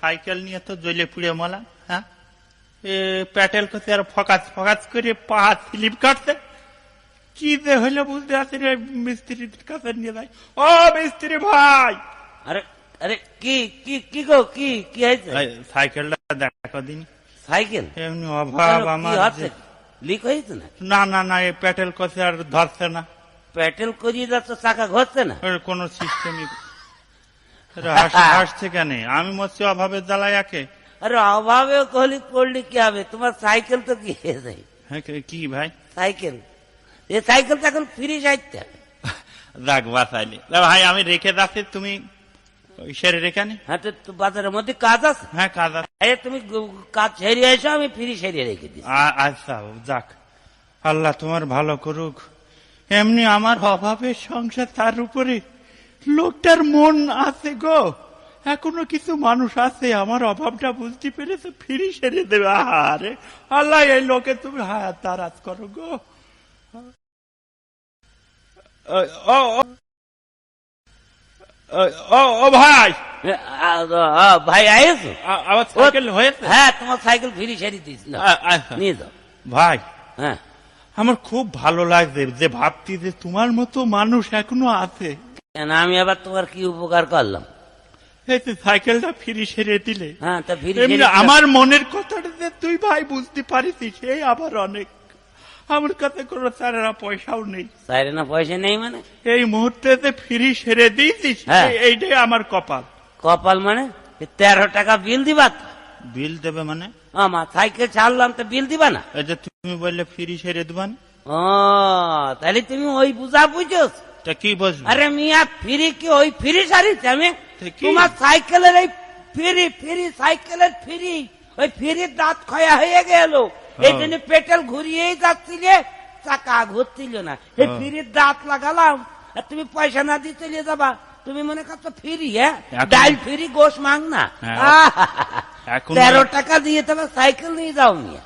Cycle নিয়ে তো জ্বলে পুড়ে মলা। হ্যাঁ, প্যাটেল করতে আর ফকাস ফকাস করে পা স্লিপ কাটছে। কি যে হইলো বুঝতে আসি রে, মিস্ত্রির কাছে নিয়ে যাই। ও মিস্ত্রি ভাই, আরে আরে কি কি কি গো, কি কি হয়েছে? সাইকেলটা দেখো দিন। সাইকেল এমনি অভাব আমার। লিক হয়েছে না? না না না, এই প্যাটেল করতে আর ধরছে না। প্যাটেল করিয়ে যাচ্ছে, চাকা ঘষছে না? কোন সিস্টেমই হাসছে কেন? আমি মরছি অভাবের জ্বালায় একে। আরে অভাবে কলি পড়লি কি হবে? তোমার সাইকেল তো কি হয়েছে? কি ভাই? সাইকেল, এই সাইকেল তো এখন ফ্রি সাইতে যাক বাঁচাইলে ভাই, আমি রেখে যাচ্ছি, তুমি সেরে রেখে নি। হ্যাঁ, তো বাজারের মধ্যে কাজ আছে। হ্যাঁ কাজ আছে, তুমি কাজ সেরিয়ে এসো, আমি ফ্রি সেরিয়ে রেখে দিই। আচ্ছা যাক, আল্লাহ তোমার ভালো করুক। এমনি আমার অভাবের সংসার, তার উপরে লোকটার মন আছে গো, এখনো কিছু মানুষ আছে আমার অভাবটা বুঝতে পেরেছে, ফিরি সেরে দেবে। আরে আল্লাহ, এই লোকে তুমি হায়াত তারাজ করো গো। ও ভাই, ভাই আয়েছো? আমার সাইকেল হয়েছে? হ্যাঁ, তোমার সাইকেল ফ্রি সেরিয়ে দিস, নিয়ে যাও ভাই। হ্যাঁ, আমার খুব ভালো লাগছে যে ভাবছি যে তোমার মতো মানুষ এখনো আছে। কেন, আমি আবার তোমার কি উপকার করলাম? এই যে সাইকেলটা ফ্রি সেরে দিলে। হ্যাঁ, তা ফ্রি আমার মনের কথাটা যে তুই ভাই বুঝতে পারিস, সেই আবার অনেক। আমার কাছে কোনো স্যারেরা পয়সাও নেই। স্যারের না পয়সা নেই মানে? এই মুহূর্তে যে ফ্রি সেরে দিয়েছিস, এইটাই আমার কপাল। কপাল মানে 13 টাকা বিল দিবা? বিল দেবে মানে? আমার সাইকেল ছাড়লাম তো বিল দিবা না? এই যে তুমি বললে ফ্রি সেরে দিবান। ও, তাহলে তুমি ওই বুঝা বুঝছো? তা কি বুঝবো? আরে মিয়া, ফ্রি কি ওই ফ্রি সারিস? আমি কি? তোমার সাইকেলের এই ফ্রি ফ্রি সাইকেলের ফ্রি, ওই ফ্রির দাঁত ক্ষয়া হয়ে গেল, এই জন্য পেটেল ঘুরিয়েই যাচ্ছিলে, চাকা ঘুরছিল না, এই ফ্রির দাঁত লাগালাম, আর তুমি পয়সা না দিয়ে চলে যাবা। তুমি মনে করছো ফ্রি? হ্যাঁ, ডাল ফ্রি, গোশ মাং না। 13 টাকা দিয়ে তবে সাইকেল নিয়ে যাও মিয়া।